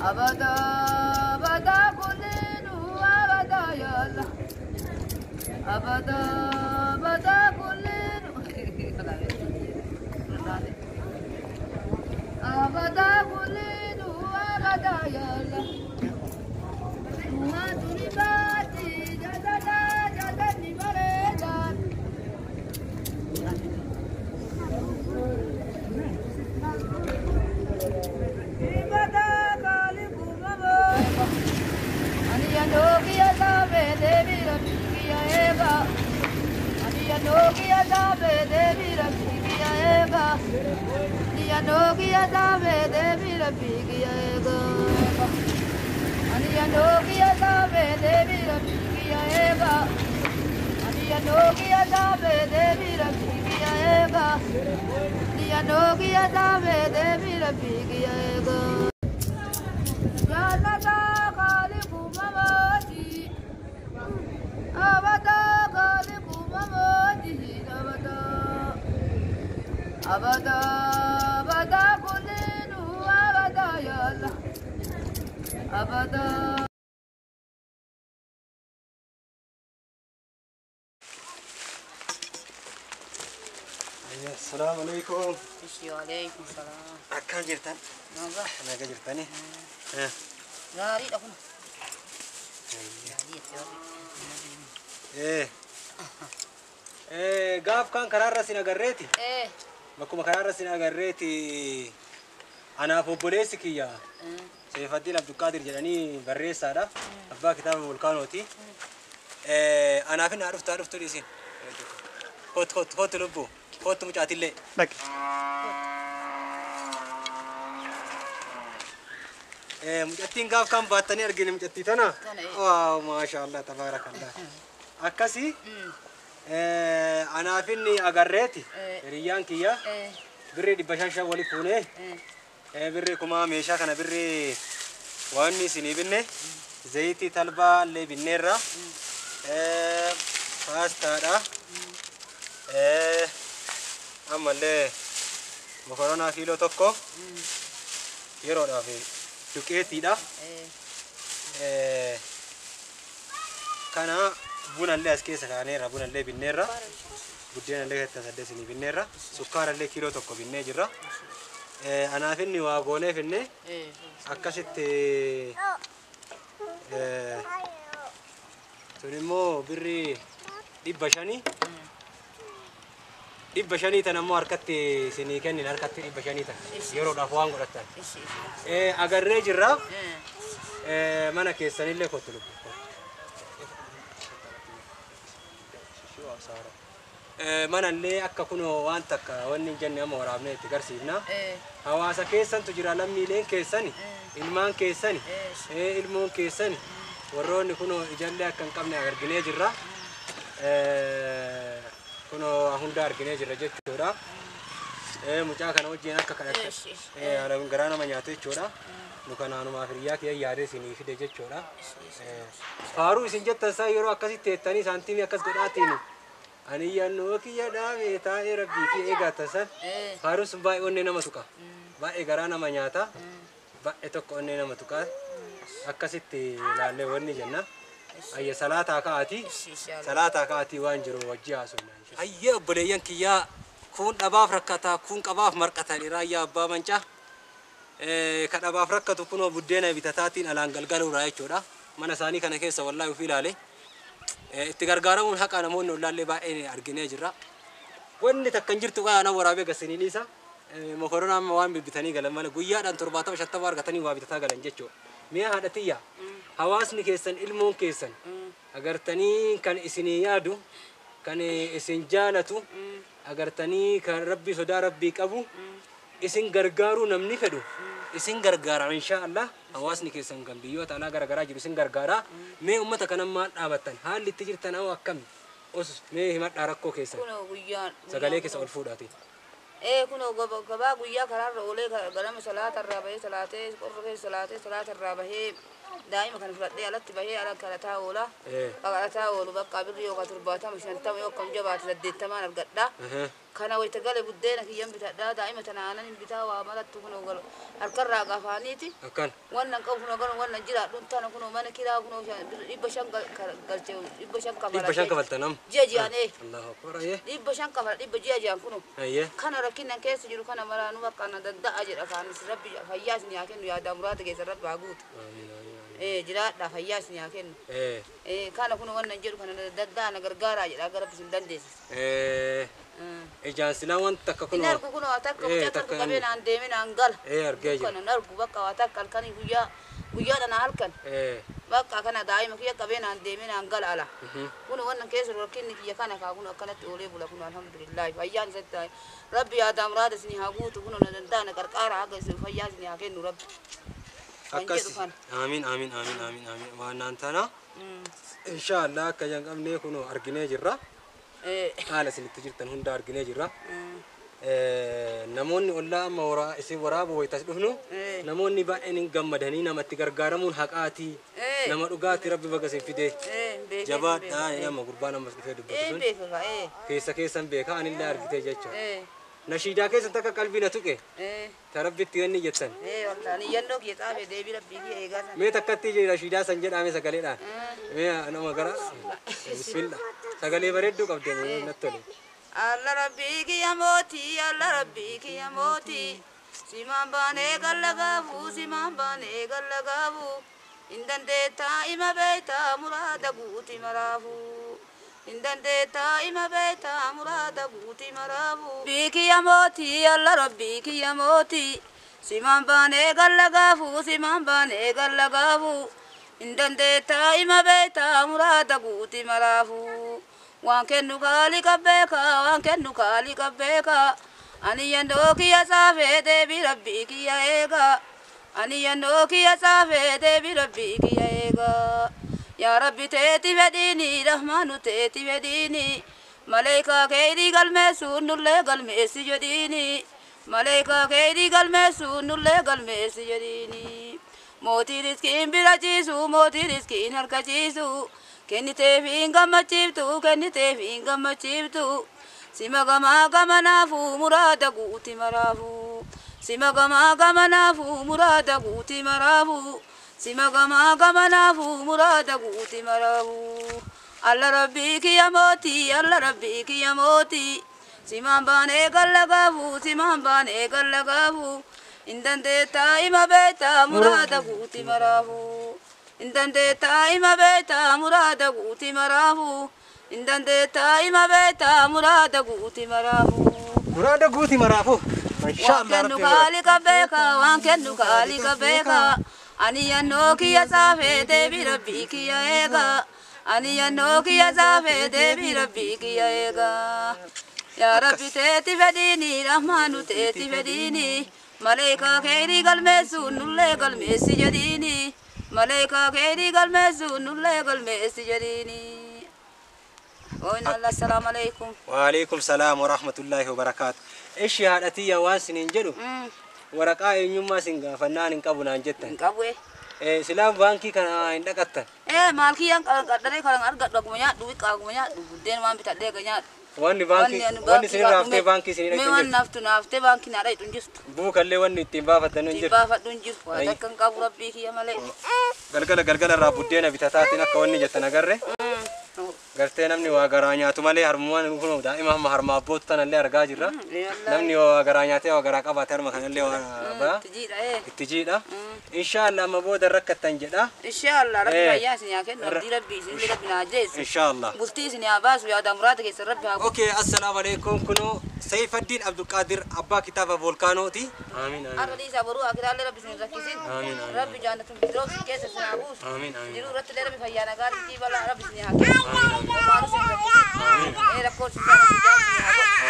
أبدا أبدا كلنا أبدا يا الله أبدا أبدا كلنا أبدا كلنا أبدا يا الله ما تريباتي جدنا جدني مريضان Nokia sabe de vida Nokia eva Ania Nokia sabe de vida Nokia eva Ania Nokia sabe de vida Nokia eva Ania Nokia sabe de vida Nokia eva Ania Nokia sabe de vida Nokia eva Ania Nokia sabe de vida Nokia eva أبدا أبدا كلنا أبدا يا الله أبدا السلام عليكم. وعليكم السلام. أكان جرتان؟ نعم. أنا جرتاني. يا ريت أكون. قاف كان قرار راسنا قريتي. بكم قرار راسنا قريتي. أنا أبو بوليسكي يا. سيف الدين عبد القادر جلاني بريس هذا. أبغى كتاب ملكانوتي. أنا فين عرفت ليسين. خد لبو. خد مجاتي لي. لك. مجاتين قاف كان باتني أرجعني مجاتي تنا. واو ما شاء الله تبارك الله. أكاسي. أنا فيني أقريتي ريان كيا بري دي بشاشة ولي كونه بري كما ميشا كنا بري واني سني بني زيتي تلبا اللي بنيرا باستا دا أما اللي مكرونا كيلو توكو يرو دا في دوكيتي دا كنا بون اللي أسكيس كانيرا بون اللي بنيرا بدينا اللي هتسدسني بنيرا سكر اللي كيلو تكو بنيجرا أنا فيني واقولي فيني أكشت تنمو بري دي بشاني تنمو أركتي سني كني أركتي دي بشاني تا يورو دافوان قرطان أجر رجرا مانا كيساني اللي كتلو mana illee akka kunoo waan takka wanni jenne amma waraabnee itti garsiifna hawaasa keessantu jira lammiileen keessani ilmaan keessani ilmoon keessani warroonni kunoo ijallee akka hin qabne arginee jirra kunoo hunda arginee jirra jechuudha mucaa kana wajjin akka kadhatte garaa nama nyaate jechuudha nu kanaanumaaf hiriyaa kiyya yaadee isinii fide jechuudha faaruu isin jettan isaa yeroo akkasitti teettanii saantiimii akkas godhaatiin ani yanooki yadame taa'ee rabbii fi eegatta san faarus baay'ee onnee nama tuqa baay'ee garaa nama nyaata baay'ee tokko onnee nama tuqa akkasitti ilaallee wanni jenna ayya salaataa kaa'atii waan jiru wajji haasofna ayya obboleeyyan kiyyaa kun dhabaaf rakkataa kun qabaaf marqatan raayyaa abbaa mancaa ka dhabaaf rakkatu kunoo buddeena bitataatiin alaan galgaluudha jechuudha mana isaanii kana keessa wallaahi ufii ilaalee itti gargaaramuun haqa namoonni ollaallee baay'ee arginee jirra wanni takka hin jirtu kana waraabee gasanii isa mokoronaa waan bibbitanii galan mala guyyaadhaan 70-50 argatanii waa bitataa galan jechuudha mi'a haadhatiyya hawaasni keessan ilmoon keessan agartanii kan isinii yaadu kan isin jaalatu agartanii kan rabbii sodaa rabbii qabu isin gargaaruu namni fedhu isin gargaara inshallah hawaasni keessan kan biyyoota alaa garagaraa jiru isin gargaara mee ummata kana maal dhaabattan haalli itti jirtan hoo akkami os mee himadhaa rakkoo keessan kunoo guyyaan sagalee keessa ol fuudhaati kunoo gabaa guyyaa karaarra olee galama salaatarraa bahee salaatee qorra keessa salaatee salaatarraa bahee دائما كان فلدي على تبهي على كرتها ولا إيه كرتها ولا بقى بريو كترباتها مشان تم يوم جبات لدي تمان القدا كان ويتقال بدينا كي يوم بتاع دائما أنا بتاع وعملت تكون وقال الكرة قفانيتي أكن وانا كوفنا قال وانا جرا دون تانا كنا ما نكيرا كنا يبشان قالت يبشان كفلتنام جيجي أنا الله أكبر إيه يبشان كفل يبجيجي كنا إيه كان ركينا كيس جرو كان مرا نوما كان ددا أجر كان ربي فياسني أكن يا دامرات كيس رب عقود إيه جرا دا فياسني أكن إيه كان كنا وانا جرو كان ددا أنا غرغارا أجر أجر بس ندندس إجازة لون تككون نرجو كنا أتاك كبين عن ديمين عن قال أرجع كنا نرجو بقى أتاك كان ويا أنا هالكن بقى كنا دائما كيا كبين عن ديمين عن قال على كنا وانا كيس ركيني كيا كنا كنا تقولي بولا كنا الحمد لله فيان زت ربي آدم راد سني هاقوت كنا ندندان كركار عاقس فيان سني هاكين رب آمين آمين آمين آمين آمين وانا أنتنا إن شاء الله كجان قبل نكونوا أرجعني جرا حالة سنتجرتن هندا أرجعني جرا namoonni ollaa amma wara isin waraaba waytas dhufnu namoonni baay'een gammadanii namatti gargaaramuun haqaati nama dhugaati rabbi baga sin fide jabaadha nama gurbaan ammas dhufee dubbatu sun keessa keessan beeka anillee argitee jechuudha nashiidaa keessan takka qalbii na tuqe ta rabbitti yenni jettan wallahi yannoo kee xaafe deebii rabbii kee eegaa mee takkatti jira nashiidaa san jedhame sagaleedhaan mee nama gara bismillah sagalee bareedduu qabdeen natti tole Allah Rabbiki ya moti siman bane gallagabu indande ta ima beita murada guti marafu indande ta ima beita murada guti marafu biki ya moti Allah Rabbiki ya moti siman bane gallagabu indande ta ima beita murada guti marafu وانكنو كالي كبيكا أني يندوكي يا سافي دبي ربيك يا إيغا أني يندوكي يا سافي دبي ربيك يا إيغا يا ربي تيتي فديني رحمن تيتي فديني ملائكة كيدي قلمسون نولي قلمسي جديني ملائكة كيدي قلمسون نولي قلمسي جديني موتي رزقين براجيسو موتي رزقين هركجيسو كنتي فين قمتشيبتو سما قما نافو مراد قوتي مرافو سما قما نافو مراد قوتي مرافو سما قما نافو مراد قوتي مرافو الله ربيك يا موتي سما باني قلقابو إندن ديتا إما بيتا مراد قوتي مرافو indande taima beta murada guti marafu indande taima beta murada guti marafu inshallah rabbi kali kabeka wankennu kali kabeka ani yanoki ya safe debi rabbiki ya ega ani yanoki ya safe debi rabbiki ya ega ya rabbi teti fedini rahmanu teti fedini malaika khairi galmesu nulle galmesi jadini ملائكة كيدي قلمسون ولا قلمس جريني وإن الله السلام عليكم وعليكم السلام ورحمة الله وبركاته إيش هادتي يا واسنين جلو ورقاء يوم سنجا فنان كابونا جدا كابوه سلام بانكي كان عندك أكتر مالكي yang kadang kadang argat dokumennya duit kagunya duden man bita de ganya wani sini rafte banki sini me wan nafte banki nara itu just bu kalle wani timba fatanu njir wada kan kabur rabbi ki amale galgala rabudena bitatatina ka wani jatana garre garte namni wa garanya tumale harmuan kuno da imam harma botan alle arga jirra namni wa garanya te wa garaka batar makan alle wa ba tijida inshallah maboda rakatan jeda inshallah rabbi yasin ya ken rabbi sin rabbi najis inshallah bulti sin ya bas ya da murad ke rabbi اوكي السلام عليكم كنو سيف الدين عبد القادر ابا كتاب فولكانو تي امين امين ارضي صبروا اكيد الله ربي سن زكيسين امين ربي جنة الفردوس كيس سنابوس امين امين جرو رت ربي فيانا غار تي بلا ربي سن حق امين امين ركوت سن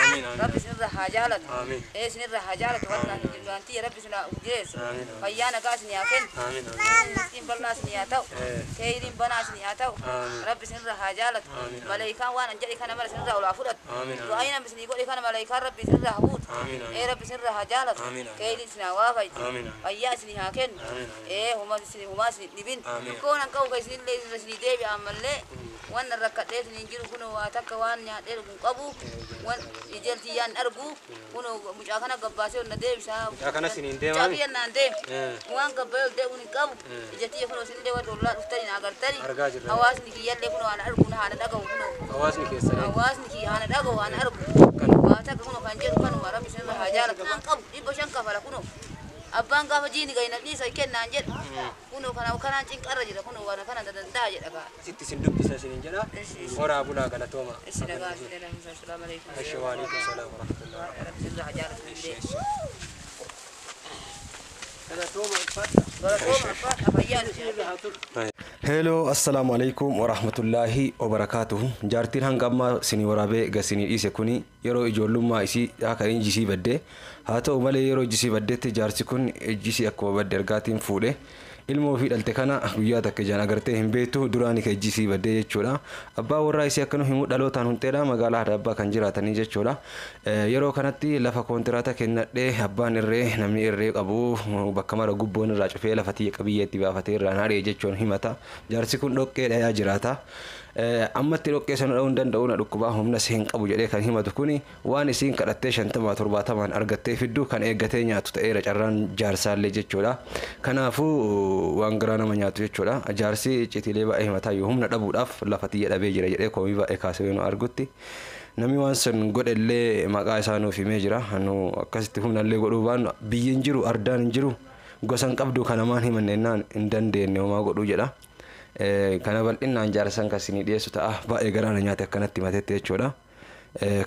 آمين ربي سنرى حاجالك آمين إيه سنرى حاجالك وأنت يا ربي سنا وجلس فيانا كاسني أكن آمين مسكين برنا سني أتاو كيرين بنا سني أتاو ربي سنرى حاجالك ملايكان وانا جري كان ملا سنرى ولا فرد وأين بسني يقول كان ملايكان ربي سنرى حبوت إيه ربي سنرى حاجالك كيرين سنا وافي فيا سني أكن إيه هما سني نبين كون أنكو كيسني اللي سني دبي عمله وانا ركعتين نجيل كنوا واتك وان يادر كنقبو وان يجلتيان أرجو كنوا مش أكنا قباسه وندب سام أكنا سنين دم جابي النادم وان قبل ده ونقبو يجتي كنوا سنين ده ودولار أفترين أقرتني أواز نكي يلا كنوا أنا أرجو نهانا دعو كنوا أواز نكي أنا دعو أنا أرجو واتك كنوا كنجر كنوا ربي سنين هاجر كنقبو يبشن كفلا كنوا أبان قام جيني كاين نيسا كن نانجر كنوا كنا نجين كارجي كنوا وانا كنا دنداجر أكا ست سندوب بس سنين جنا ورا أبونا قال توما السلام عليكم السلام ورحمة الله Hello, assalamu alaikum warahmatullahi wabarakatuh. Jaartiin hangama sini waraabee gasini dhiise kuni yeroo ijoollummaa isii akka injisii badde haa ta'u malee yeroo injisii baddetti jaarsi kun injisii akkuma badde ergaatiin fuudhe ilmoo fi dhalte kana guyyaa takka jaan agartee hin beektu duraanii ka injisii badde jechuudha. Abbaa warraa isii akkanu himu dhalootaan hunteedha magaalaa Hadabbaa kan jiraatanii jechuudha. Yeroo kanatti lafa kontiraata kennadhee abbaan irree namni irree qabu bakka mara gubboon irraa cufee lafa tiyya qabiyyeetti baafatee irraa naadhee jechuun himata. Jaarsi kun dhoqqee dhayaa jiraata. Ammatti dhoqqee sana dha'uu hin danda'u na dhukkubaa humna seen qabu jedhee kan himatu kuni waan isiin kadhattee 50-70 argattee fidduu kan eeggatee nyaatu ta'eera carraan jaarsaallee jechuudha. Kanaafuu waan garaa nama nyaatu jechuudha. Jaarsi citiilee baay'ee himataa yoo humna dhabuudhaaf lafa tiyya dhabee jira jedhee komii baay'ee kaasee yoo argutti. Namni waan san godhellee maqaa isaa nuuf himee jira. Nu akkasitti humnallee godhuu baannu biyyi hin jiru ardaan hin jiru gosan qabdu kanamaan himanneenaan hin dandeenye homaa godhuu jedha. Kana bal'inaan jaarsan kasinii dhiyeessu ta'a baay'ee garaana nyaate akkanatti himatetti jechuudha.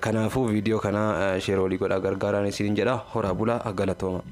Kanaafuu viidiyoo kana sheer olii godhaa gargaaraan isin jedha horaa bulaa galatooma.